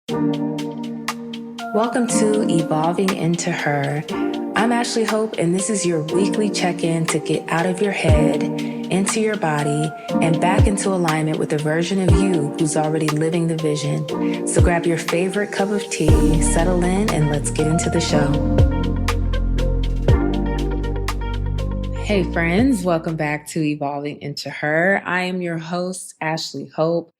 Welcome to Evolving Into Her. I'm Ashley Hope, and this is your weekly check-in to get out of your head, into your body, and back into alignment with the version of you who's already living the vision. So grab your favorite cup of tea, settle in, and let's get into the show. Hey friends, welcome back to Evolving Into Her. I am your host, Ashley Hope.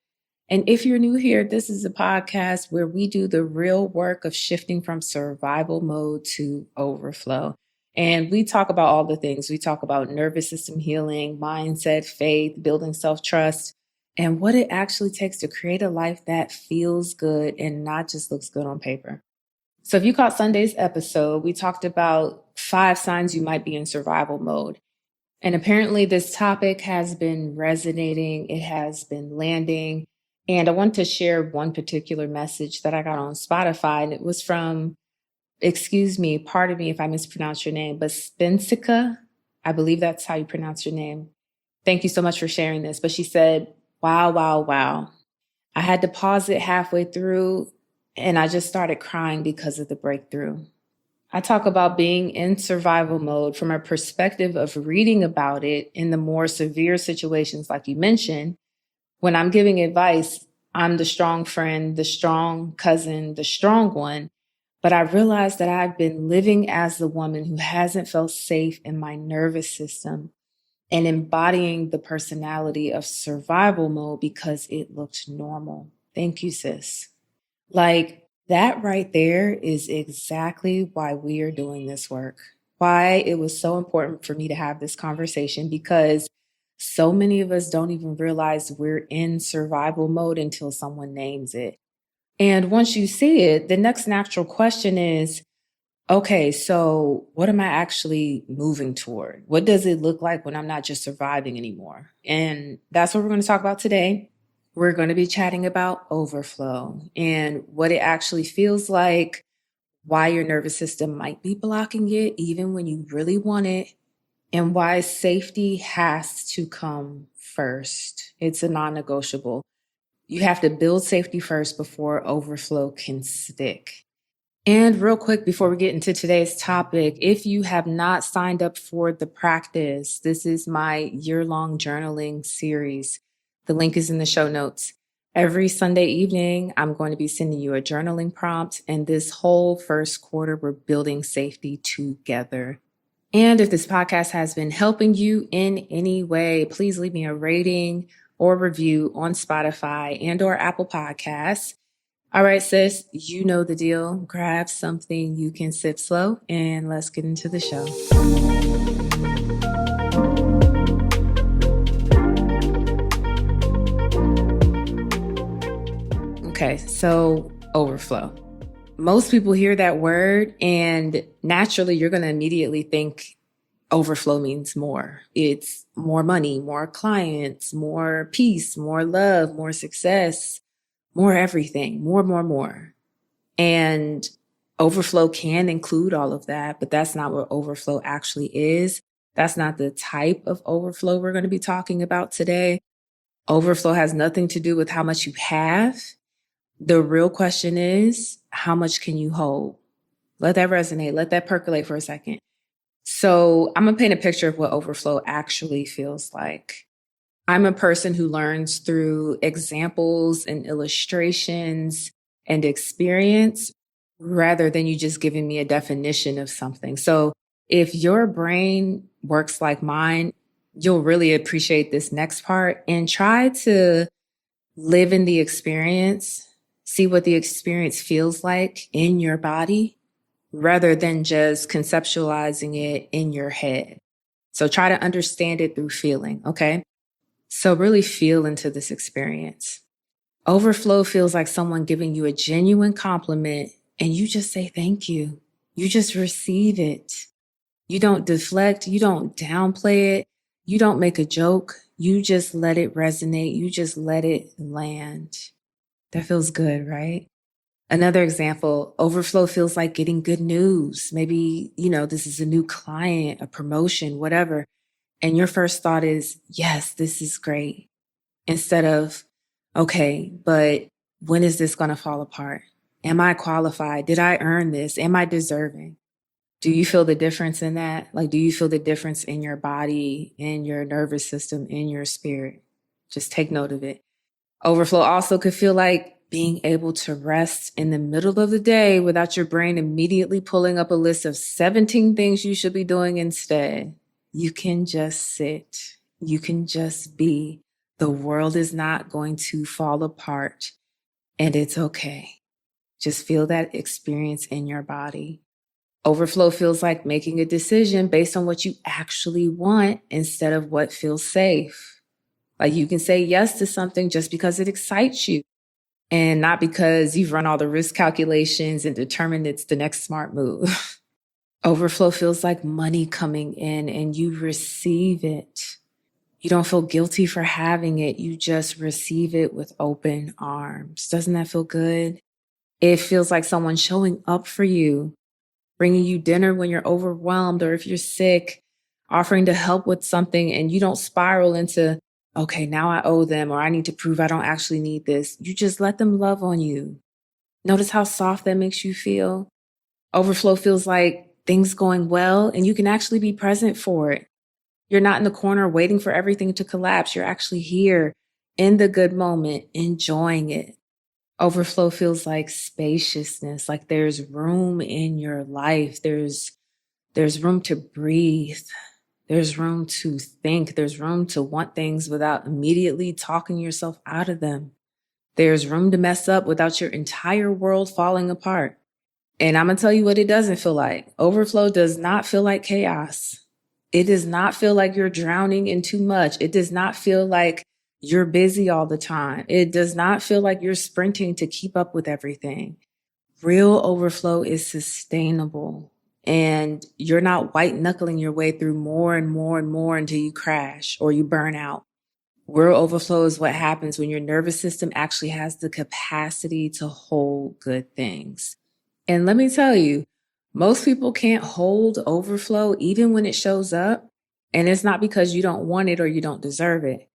And if you're new here, this is a podcast where we do the real work of shifting from survival mode to overflow. And we talk about all the things. We talk about nervous system healing, mindset, faith, building self-trust, and what it actually takes to create a life that feels good and not just looks good on paper. So if you caught Sunday's episode, we talked about 5 signs you might be in survival mode. And apparently this topic has been resonating. It has been landing. And I want to share one particular message that I got on Spotify, and it was from, pardon me if I mispronounce your name, but Spensica. I believe that's how you pronounce your name. Thank you so much for sharing this. But she said, wow, wow, wow. I had to pause it halfway through, and I just started crying because of the breakthrough. I talk about being in survival mode from a perspective of reading about it in the more severe situations like you mentioned. When I'm giving advice, I'm the strong friend, the strong cousin, the strong one. But I realized that I've been living as the woman who hasn't felt safe in my nervous system and embodying the personality of survival mode because it looked normal. Thank you, sis. Like that right there is exactly why we are doing this work, why it was so important for me to have this conversation, because so many of us don't even realize we're in survival mode until someone names it. And once you see it, the next natural question is, okay, so what am I actually moving toward? What does it look like when I'm not just surviving anymore? And that's what we're going to talk about today. We're going to be chatting about overflow and what it actually feels like, why your nervous system might be blocking it even when you really want it, and why safety has to come first. It's a non-negotiable. You have to build safety first before overflow can stick. And real quick, before we get into today's topic, if you have not signed up for the practice, this is my year-long journaling series. The link is in the show notes. Every Sunday evening, I'm going to be sending you a journaling prompt. And this whole first quarter, we're building safety together. And if this podcast has been helping you in any way, please leave me a rating or review on Spotify and or Apple Podcasts. All right, sis, you know the deal. Grab something you can sip slow and let's get into the show. Okay, so overflow. Most people hear that word and naturally you're going to immediately think overflow means more. It's more money, more clients, more peace, more love, more success, more everything, more. And overflow can include all of that, but that's not what overflow actually is. That's not the type of overflow we're going to be talking about today. Overflow has nothing to do with how much you have. The real question is, how much can you hold? Let that resonate. Let that percolate for a second. So I'm going to paint a picture of what overflow actually feels like. I'm a person who learns through examples and illustrations and experience rather than you just giving me a definition of something. So if your brain works like mine, you'll really appreciate this next part and try to live in the experience. See what the experience feels like in your body rather than just conceptualizing it in your head. So try to understand it through feeling, okay? So really feel into this experience. Overflow feels like someone giving you a genuine compliment and you just say thank you. You just receive it. You don't deflect. You don't downplay it. You don't make a joke. You just let it resonate. You just let it land. That feels good, right? Another example, overflow feels like getting good news. Maybe, this is a new client, a promotion, whatever. And your first thought is, yes, this is great. Instead of, okay, but when is this going to fall apart? Am I qualified? Did I earn this? Am I deserving? Do you feel the difference in that? Like, do you feel the difference in your body, in your nervous system, in your spirit? Just take note of it. Overflow also could feel like being able to rest in the middle of the day without your brain immediately pulling up a list of 17 things you should be doing instead. You can just sit. You can just be. The world is not going to fall apart, and it's okay. Just feel that experience in your body. Overflow feels like making a decision based on what you actually want instead of what feels safe. Like you can say yes to something just because it excites you and not because you've run all the risk calculations and determined it's the next smart move. Overflow feels like money coming in and you receive it. You don't feel guilty for having it. You just receive it with open arms. Doesn't that feel good? It feels like someone showing up for you, bringing you dinner when you're overwhelmed or if you're sick, offering to help with something and you don't spiral into, okay, now I owe them or I need to prove I don't actually need this. You just let them love on you. Notice how soft that makes you feel. Overflow feels like things going well and you can actually be present for it. You're not in the corner waiting for everything to collapse. You're actually here in the good moment, enjoying it. Overflow feels like spaciousness, like there's room in your life. There's room to breathe. There's room to think. There's room to want things without immediately talking yourself out of them. There's room to mess up without your entire world falling apart. And I'm going to tell you what it doesn't feel like. Overflow does not feel like chaos. It does not feel like you're drowning in too much. It does not feel like you're busy all the time. It does not feel like you're sprinting to keep up with everything. Real overflow is sustainable and you're not white knuckling your way through more and more and more until you crash or you burn out. Real overflow is what happens when your nervous system actually has the capacity to hold good things. And let me tell you, most people can't hold overflow even when it shows up. And it's not because you don't want it or you don't deserve it.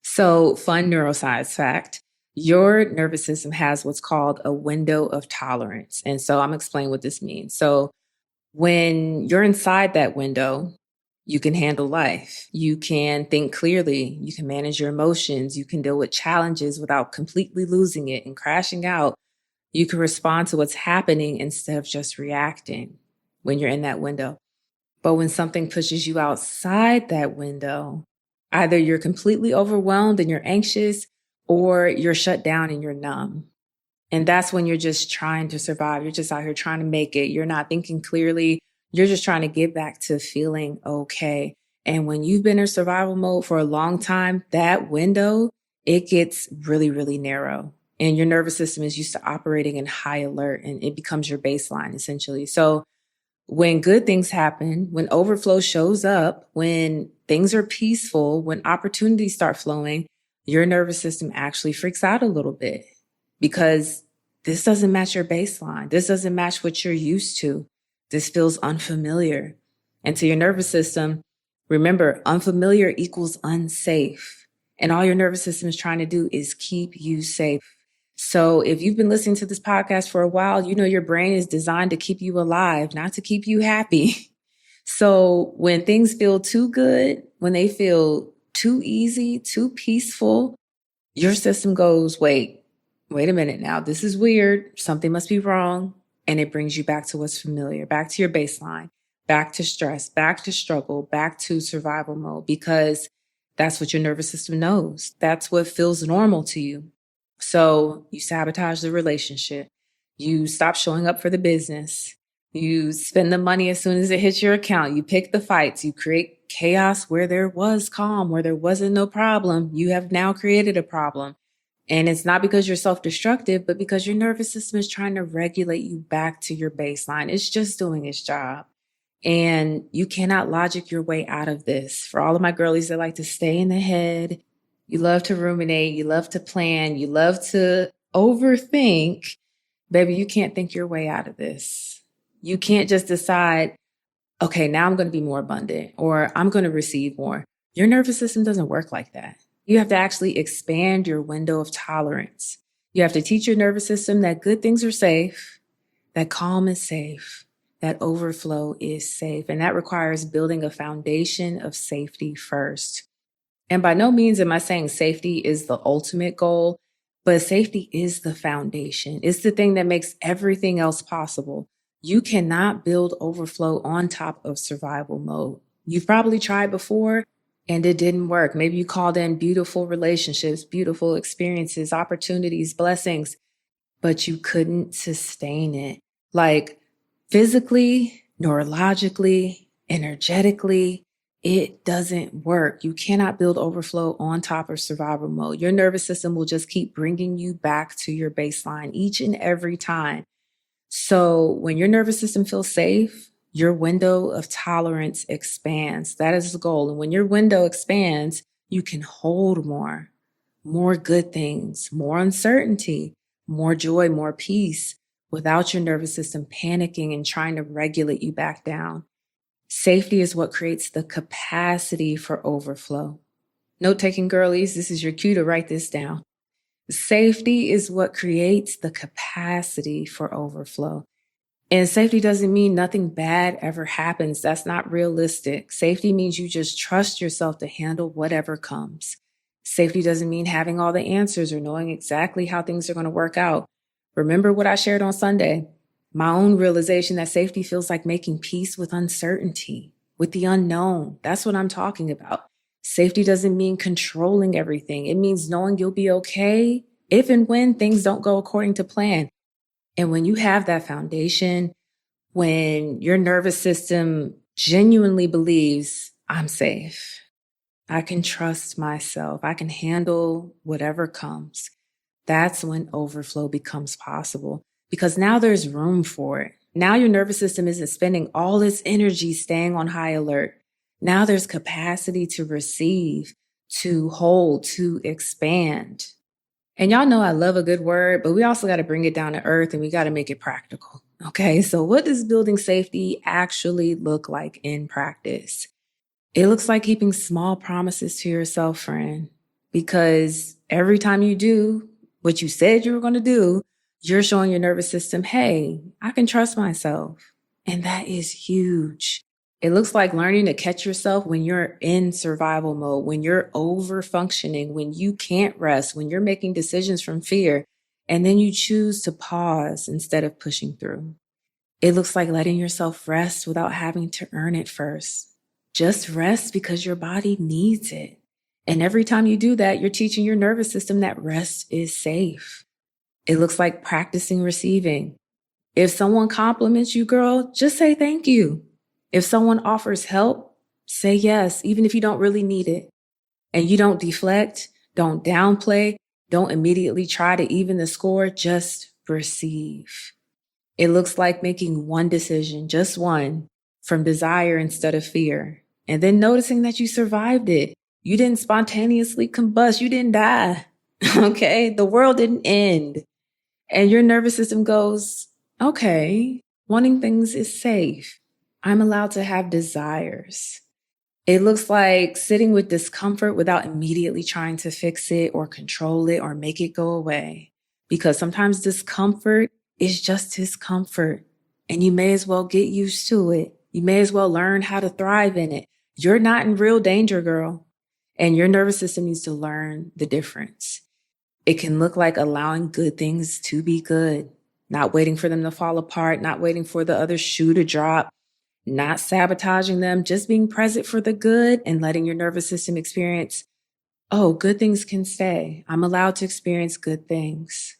So, fun neuroscience fact, your nervous system has what's called a window of tolerance. And so I'm explaining what this means. So when you're inside that window, you can handle life. You can think clearly. You can manage your emotions. You can deal with challenges without completely losing it and crashing out. You can respond to what's happening instead of just reacting when you're in that window. But when something pushes you outside that window, either you're completely overwhelmed and you're anxious or you're shut down and you're numb. And that's when you're just trying to survive. You're just out here trying to make it. You're not thinking clearly. You're just trying to get back to feeling okay. And when you've been in survival mode for a long time, that window, it gets really, really narrow. And your nervous system is used to operating in high alert and it becomes your baseline essentially. So when good things happen, when overflow shows up, when things are peaceful, when opportunities start flowing, your nervous system actually freaks out a little bit because this doesn't match your baseline. This doesn't match what you're used to. This feels unfamiliar. And to your nervous system, remember, unfamiliar equals unsafe. And all your nervous system is trying to do is keep you safe. So if you've been listening to this podcast for a while, you know your brain is designed to keep you alive, not to keep you happy. So when things feel too good, when they feel too easy, too peaceful, your system goes, wait a minute now. This is weird. Something must be wrong. And it brings you back to what's familiar, back to your baseline, back to stress, back to struggle, back to survival mode, because that's what your nervous system knows. That's what feels normal to you. So you sabotage the relationship. You stop showing up for the business. You spend the money as soon as it hits your account. You pick the fights. You create chaos where there was calm, where there wasn't no problem. You have now created a problem. And it's not because you're self-destructive, but because your nervous system is trying to regulate you back to your baseline. It's just doing its job. And you cannot logic your way out of this. For all of my girlies that like to stay in the head, you love to ruminate, you love to plan, you love to overthink, baby, you can't think your way out of this. You can't just decide, okay, now I'm going to be more abundant or I'm going to receive more. Your nervous system doesn't work like that. You have to actually expand your window of tolerance. You have to teach your nervous system that good things are safe, that calm is safe, that overflow is safe. And that requires building a foundation of safety first. And by no means am I saying safety is the ultimate goal, but safety is the foundation. It's the thing that makes everything else possible. You cannot build overflow on top of survival mode. You've probably tried before and it didn't work. Maybe you called in beautiful relationships, beautiful experiences, opportunities, blessings, but you couldn't sustain it. Like physically, neurologically, energetically, it doesn't work. You cannot build overflow on top of survival mode. Your nervous system will just keep bringing you back to your baseline each and every time. So when your nervous system feels safe, your window of tolerance expands. That is the goal. And when your window expands, you can hold more good things, more uncertainty, more joy, more peace without your nervous system panicking and trying to regulate you back down. Safety is what creates the capacity for overflow. Note-taking girlies, this is your cue to write this down. Safety is what creates the capacity for overflow. And safety doesn't mean nothing bad ever happens. That's not realistic. Safety means you just trust yourself to handle whatever comes. Safety doesn't mean having all the answers or knowing exactly how things are going to work out. Remember what I shared on Sunday? My own realization that safety feels like making peace with uncertainty, with the unknown. That's what I'm talking about. Safety doesn't mean controlling everything. It means knowing you'll be okay if and when things don't go according to plan. And when you have that foundation, when your nervous system genuinely believes, I'm safe, I can trust myself, I can handle whatever comes, that's when overflow becomes possible. Because now there's room for it. Now your nervous system isn't spending all its energy staying on high alert. Now there's capacity to receive, to hold, to expand. And y'all know I love a good word, but we also got to bring it down to earth and we got to make it practical. Okay, so what does building safety actually look like in practice? It looks like keeping small promises to yourself, friend, because every time you do what you said you were going to do, you're showing your nervous system, hey, I can trust myself. And that is huge. It looks like learning to catch yourself when you're in survival mode, when you're over functioning, when you can't rest, when you're making decisions from fear, and then you choose to pause instead of pushing through. It looks like letting yourself rest without having to earn it first. Just rest because your body needs it. And every time you do that, you're teaching your nervous system that rest is safe. It looks like practicing receiving. If someone compliments you, girl, just say thank you. If someone offers help, say yes, even if you don't really need it. And you don't deflect, don't downplay, don't immediately try to even the score, just receive. It looks like making one decision, just one, from desire instead of fear. And then noticing that you survived it. You didn't spontaneously combust. You didn't die. Okay? The world didn't end. And your nervous system goes, okay, wanting things is safe. I'm allowed to have desires. It looks like sitting with discomfort without immediately trying to fix it or control it or make it go away. Because sometimes discomfort is just discomfort. And you may as well get used to it. You may as well learn how to thrive in it. You're not in real danger, girl. And your nervous system needs to learn the difference. It can look like allowing good things to be good, not waiting for them to fall apart, not waiting for the other shoe to drop, not sabotaging them, just being present for the good and letting your nervous system experience, oh, good things can stay. I'm allowed to experience good things.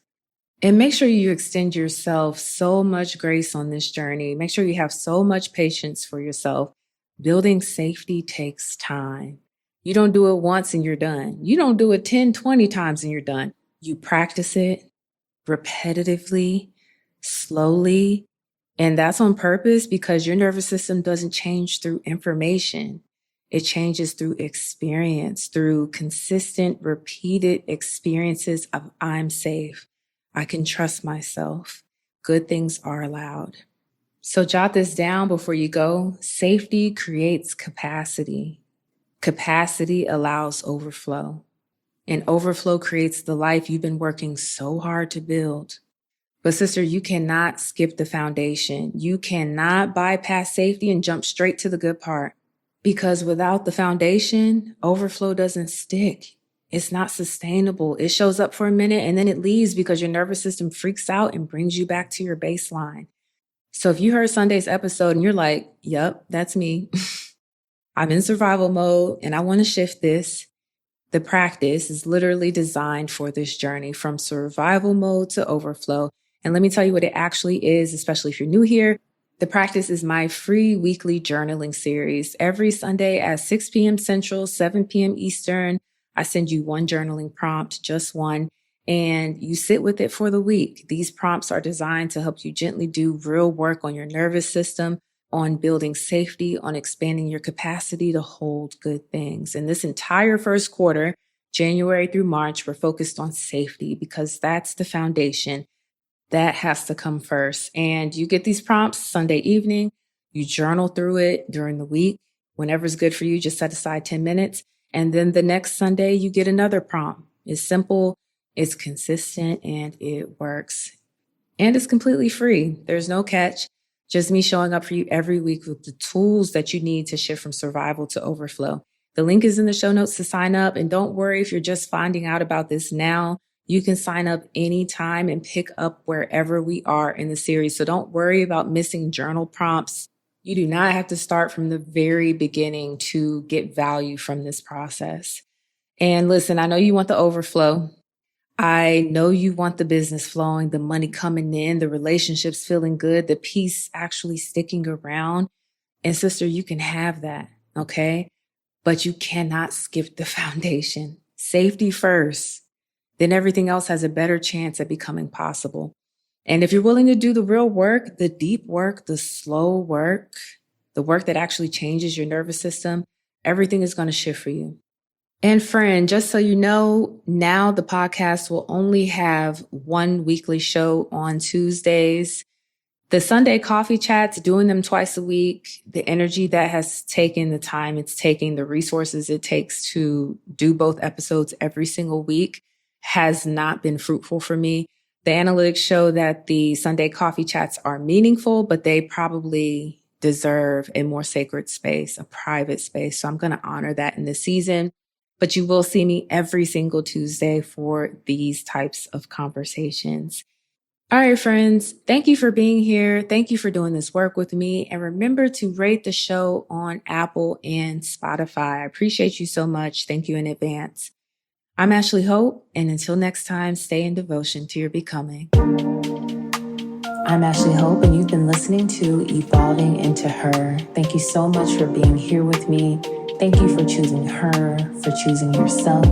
And make sure you extend yourself so much grace on this journey. Make sure you have so much patience for yourself. Building safety takes time. You don't do it once and you're done. You don't do it 10, 20 times and you're done. You practice it repetitively, slowly, and that's on purpose because your nervous system doesn't change through information. It changes through experience, through consistent, repeated experiences of I'm safe. I can trust myself. Good things are allowed. So jot this down before you go. Safety creates capacity. Capacity allows overflow. And overflow creates the life you've been working so hard to build. But sister, you cannot skip the foundation. You cannot bypass safety and jump straight to the good part. Because without the foundation, overflow doesn't stick. It's not sustainable. It shows up for a minute and then it leaves because your nervous system freaks out and brings you back to your baseline. So if you heard Sunday's episode and you're like, yep, that's me. I'm in survival mode and I want to shift this. The practice is literally designed for this journey from survival mode to overflow. And let me tell you what it actually is, especially if you're new here. The practice is my free weekly journaling series. Every Sunday at 6 p.m. Central, 7 p.m. Eastern, I send you one journaling prompt, just one, and you sit with it for the week. These prompts are designed to help you gently do real work on your nervous system, on building safety, on expanding your capacity to hold good things. And this entire first quarter, January through March, we're focused on safety because that's the foundation. That has to come first. And you get these prompts Sunday evening. You journal through it during the week. Whenever's good for you, just set aside 10 minutes. And then the next Sunday, you get another prompt. It's simple, it's consistent, and it works. And it's completely free. There's no catch. Just me showing up for you every week with the tools that you need to shift from survival to overflow. The link is in the show notes to sign up. And don't worry if you're just finding out about this now. You can sign up anytime and pick up wherever we are in the series. So don't worry about missing journal prompts. You do not have to start from the very beginning to get value from this process. And listen, I know you want the overflow. I know you want the business flowing, the money coming in, the relationships feeling good, the peace actually sticking around. And sister, you can have that, okay? But you cannot skip the foundation. Safety first. Then everything else has a better chance at becoming possible. And if you're willing to do the real work, the deep work, the slow work, the work that actually changes your nervous system, everything is going to shift for you. And friend, just so you know, now the podcast will only have one weekly show on Tuesdays. The Sunday coffee chats, doing them twice a week, the energy that has taken, the time it's taking, the resources it takes to do both episodes every single week has not been fruitful for me. The analytics show that the Sunday coffee chats are meaningful, but they probably deserve a more sacred space, a private space. So I'm going to honor that in this season. But you will see me every single Tuesday for these types of conversations. All right, friends, thank you for being here. Thank you for doing this work with me. And remember to rate the show on Apple and Spotify. I appreciate you so much. Thank you in advance. I'm Ashley Hope, and until next time, stay in devotion to your becoming. I'm Ashley Hope, and you've been listening to Evolving Into Her. Thank you so much for being here with me. Thank you for choosing her, for choosing yourself.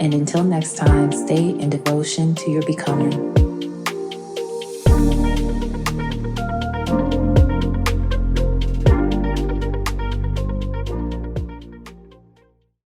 And until next time, stay in devotion to your becoming.